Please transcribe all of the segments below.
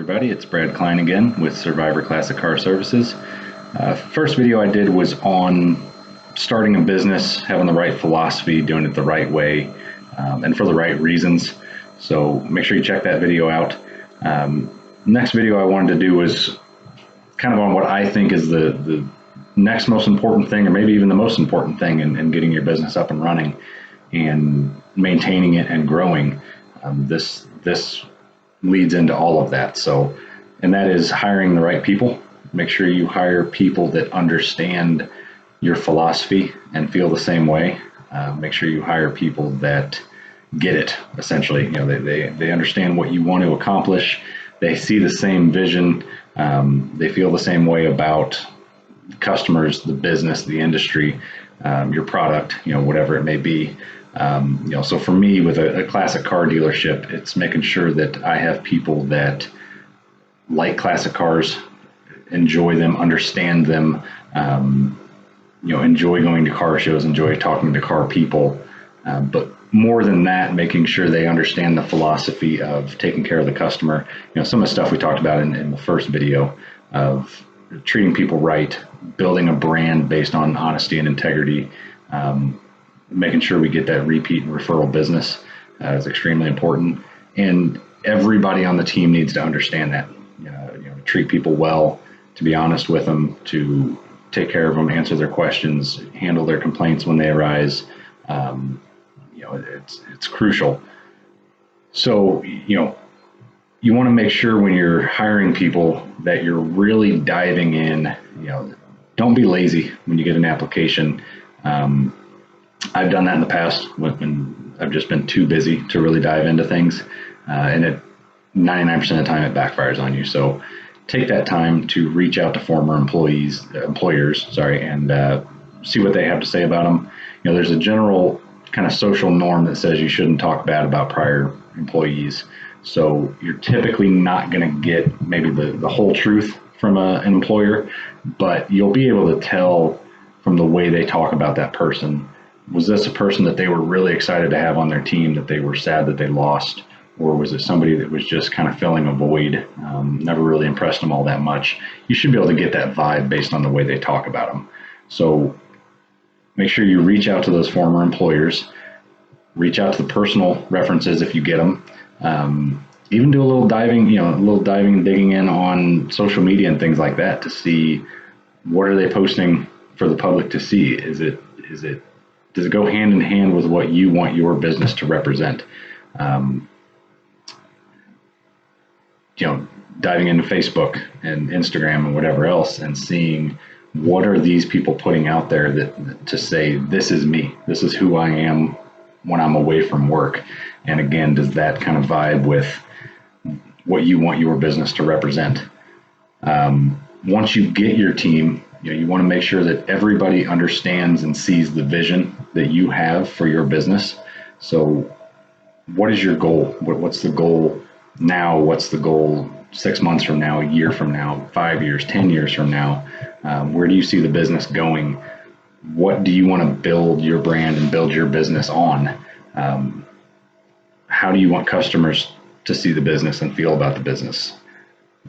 everybody, it's Brad Klein again with Survivor Classic Car Services. First video I did was on starting a business, having the right philosophy, doing it the right way, and for the right reasons. So make sure you check that video out. Next video I wanted to do was kind of on what I think is the next most important thing, or maybe even the most important thing in getting your business up and running and maintaining it and growing. This leads into all of that. So, and that is hiring the right people. Make sure you hire people that understand your philosophy and feel the same way. Make sure you hire people that get it, essentially. You know, they understand what you want to accomplish. They see the same vision. They feel the same way about customers, the business, the industry, your product, you know, whatever it may be. So for me, with a classic car dealership, it's making sure that I have people that like classic cars, enjoy them, understand them, enjoy going to car shows, enjoy talking to car people. But more than that, making sure they understand the philosophy of taking care of the customer. You know, some of the stuff we talked about in the first video of treating people right, building a brand based on honesty and integrity, making sure we get that repeat and referral business is extremely important. And everybody on the team needs to understand that. Treat people well, to be honest with them, to take care of them, answer their questions, handle their complaints when they arise. It's crucial. So, you want to make sure when you're hiring people that you're really diving in. Don't be lazy when you get an application. I've done that in the past when I've just been too busy to really dive into things, and 99% of the time it backfires on you. So take that time to reach out to former employers, and see what they have to say about them. There's a general kind of social norm that says you shouldn't talk bad about prior employees. So you're typically not going to get maybe the whole truth from an employer, but you'll be able to tell from the way they talk about that person. Was this a person that they were really excited to have on their team that they were sad that they lost? Or was it somebody that was just kind of filling a void, never really impressed them all that much? You should be able to get that vibe based on the way they talk about them. So make sure you reach out to those former employers, reach out to the personal references if you get them. Even do a little diving and digging in on social media and things like that to see what are they posting for the public to see. Does it go hand in hand with what you want your business to represent? Diving into Facebook and Instagram and whatever else and seeing what are these people putting out there that to say, this is me, this is who I am when I'm away from work. And again, does that kind of vibe with what you want your business to represent? Once you get your team, you want to make sure that everybody understands and sees the vision that you have for your business. So what is your goal? What's the goal now? What's the goal 6 months from now, a year from now, 5 years, 10 years from now? Where do you see the business going? What do you want to build your brand and build your business on? How do you want customers to see the business and feel about the business?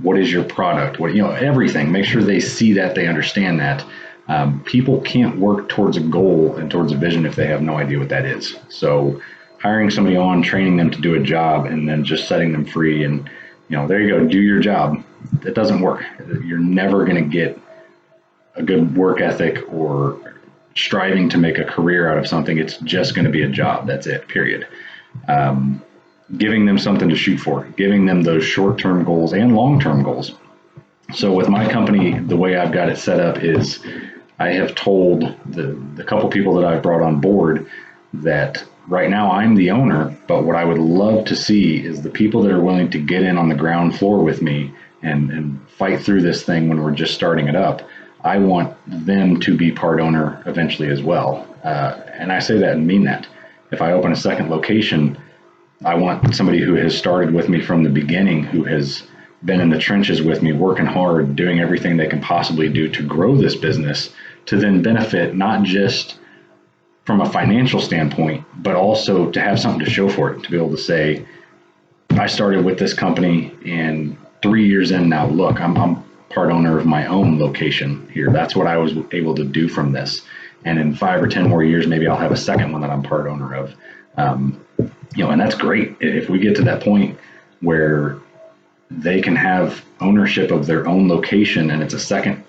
What is your product? Everything. Make sure they see that, they understand that. People can't work towards a goal and towards a vision if they have no idea what that is. So hiring somebody on, training them to do a job, and then just setting them free and, there you go, do your job. That doesn't work. You're never going to get a good work ethic or striving to make a career out of something. It's just going to be a job. That's it, period. Giving them something to shoot for, giving them those short-term goals and long-term goals. So with my company, the way I've got it set up is I have told the couple people that I've brought on board that right now I'm the owner, but what I would love to see is the people that are willing to get in on the ground floor with me and fight through this thing when we're just starting it up. I want them to be part owner eventually as well. And I say that and mean that. If I open a second location, I want somebody who has started with me from the beginning, who has been in the trenches with me, working hard, doing everything they can possibly do to grow this business, to then benefit not just from a financial standpoint, but also to have something to show for it, to be able to say, I started with this company and 3 years in now, look, I'm part owner of my own location here. That's what I was able to do from this. And in 5 or 10 more years, maybe I'll have a second one that I'm part owner of. And that's great. If we get to that point where they can have ownership of their own location and it's a second,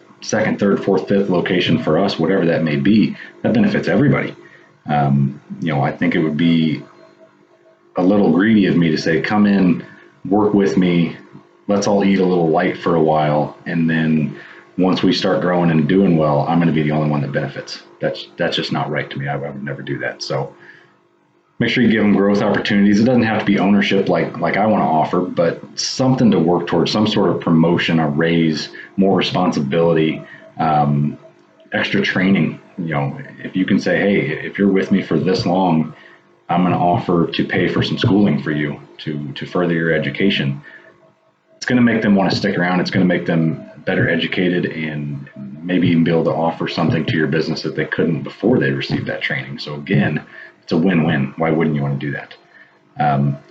third, fourth, fifth location for us, whatever that may be, that benefits everybody. I think it would be a little greedy of me to say, come in, work with me, let's all eat a little light for a while, and then once we start growing and doing well, I'm going to be the only one that benefits. That's just not right to me. I would never do that. So make sure you give them growth opportunities. It doesn't have to be ownership like I want to offer, but something to work towards, some sort of promotion, a raise, more responsibility, extra training. If you can say, hey, if you're with me for this long, I'm going to offer to pay for some schooling for you to further your education. It's going to make them want to stick around. It's going to make them better educated and maybe even be able to offer something to your business that they couldn't before they received that training. So again, it's a win-win. Why wouldn't you want to do that?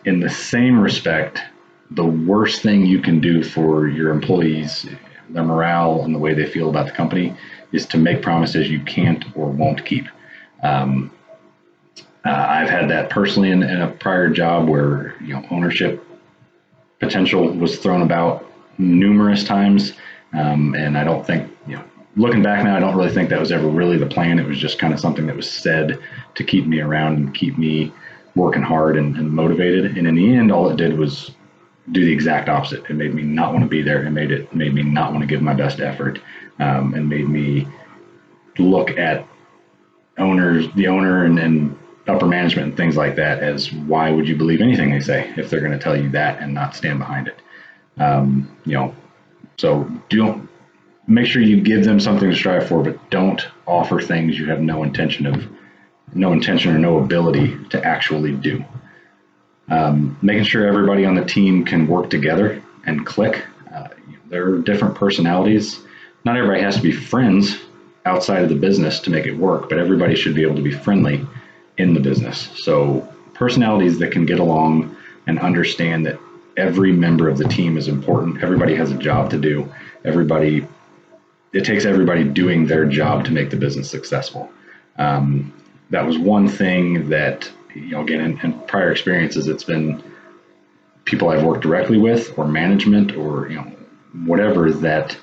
In the same respect, the worst thing you can do for your employees, their morale and the way they feel about the company, is to make promises you can't or won't keep. I've had that personally in a prior job where ownership potential was thrown about numerous times, and I don't think looking back now, I don't really think that was ever really the plan. It was just kind of something that was said to keep me around and keep me working hard and motivated. And in the end, all it did was do the exact opposite. It made me not want to be there. It made me not want to give my best effort, and made me look at the owner and upper management and things like that as, why would you believe anything they say if they're going to tell you that and not stand behind it? So don't make sure you give them something to strive for, but don't offer things you have no intention or no ability to actually do. Making sure everybody on the team can work together and click. There are different personalities. Not everybody has to be friends outside of the business to make it work, but everybody should be able to be friendly in the business. So personalities that can get along and understand that every member of the team is important. Everybody has a job to do. It takes everybody doing their job to make the business successful. That was one thing that, again, in prior experiences, it's been people I've worked directly with or management or, whatever, that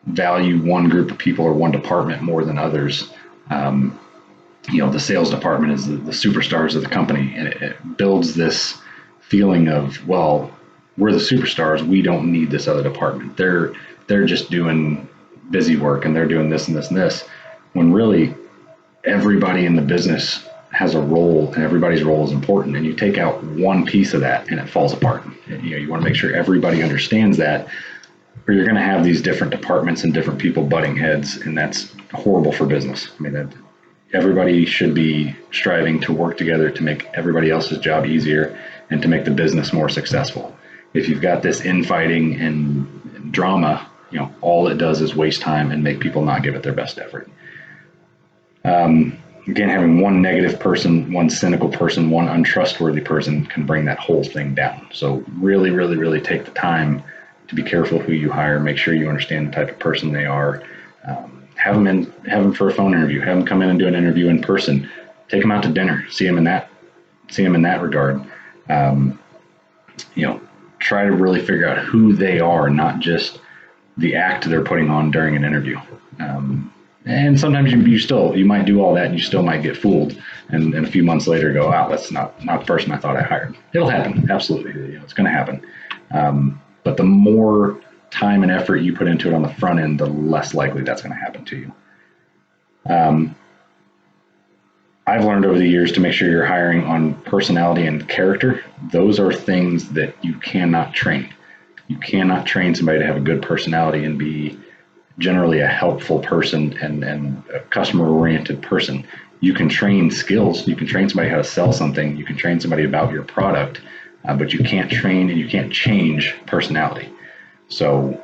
value one group of people or one department more than others. The sales department is the superstars of the company, and it builds this feeling of, well, we're the superstars. We don't need this other department. They're just doing busy work and they're doing this and this and this, when really everybody in the business has a role and everybody's role is important. And you take out one piece of that and it falls apart. You want to make sure everybody understands that, or you're going to have these different departments and different people butting heads, and that's horrible for business. Everybody should be striving to work together to make everybody else's job easier and to make the business more successful. If you've got this infighting and drama, all it does is waste time and make people not give it their best effort. Again, having one negative person, one cynical person, one untrustworthy person can bring that whole thing down. So really, really, really take the time to be careful who you hire. Make sure you understand the type of person they are. Have them for a phone interview. Have them come in and do an interview in person. Take them out to dinner. See them in that regard. Try to really figure out who they are, not just the act they're putting on during an interview. And sometimes you might do all that and you still might get fooled, and a few months later go, wow, that's not the person I thought I hired. It'll happen. Absolutely. It's going to happen. But the more time and effort you put into it on the front end, the less likely that's going to happen to you. I've learned over the years to make sure you're hiring on personality and character. Those are things that you cannot train. You cannot train somebody to have a good personality and be generally a helpful person and a customer-oriented person. You can train skills. You can train somebody how to sell something. You can train somebody about your product, but you can't train and you can't change personality. So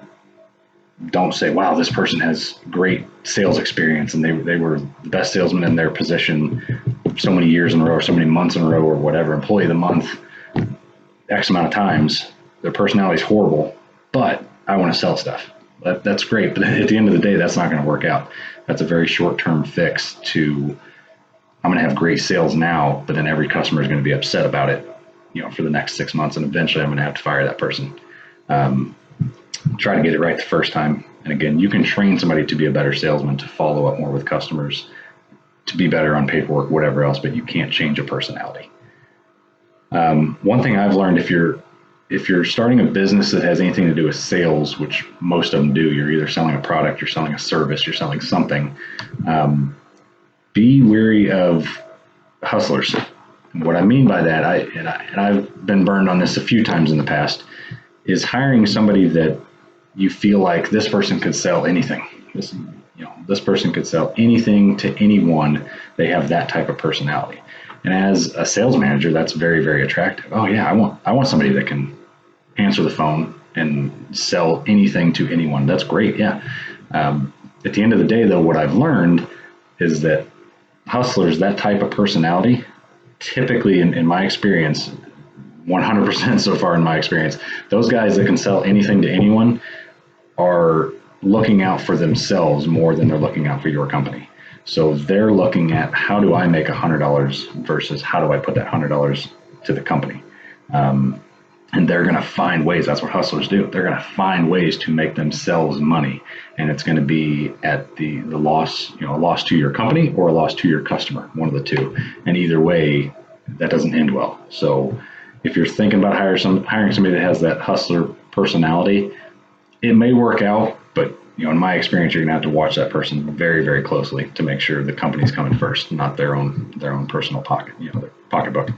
don't say, wow, this person has great sales experience and they were the best salesman in their position so many years in a row or so many months in a row or whatever, employee of the month, X amount of times. Their personality is horrible. but I want to sell stuff. That's great, but at the end of the day, that's not going to work out. That's a very short-term fix to, I'm going to have great sales now, but then every customer is going to be upset about it, for the next 6 months, and eventually I'm going to have to fire that person. Try to get it right the first time. And again, you can train somebody to be a better salesman, to follow up more with customers, to be better on paperwork, whatever else, but you can't change a personality. One thing I've learned, if you're starting a business that has anything to do with sales, which most of them do, you're either selling a product, you're selling a service, you're selling something, be wary of hustlers. And what I mean by that, I've been burned on this a few times in the past, is hiring somebody that you feel like this person could sell anything. This person could sell anything to anyone. They have that type of personality. And as a sales manager, that's very, very attractive. Oh yeah, I want somebody that can answer the phone and sell anything to anyone. That's great. Yeah. At the end of the day, though, what I've learned is that hustlers, that type of personality, typically in my experience, 100% so far in my experience, those guys that can sell anything to anyone are looking out for themselves more than they're looking out for your company. So they're looking at, how do I make $100 versus how do I put that $100 to the company? And they're going to find ways. That's what hustlers do. They're going to find ways to make themselves money. And it's going to be at the loss, a loss to your company or a loss to your customer, one of the two. And either way, that doesn't end well. So if you're thinking about hiring somebody that has that hustler personality, it may work out, but in my experience, you're gonna have to watch that person very, very closely to make sure the company's coming first, not their own personal pocket, their pocketbook.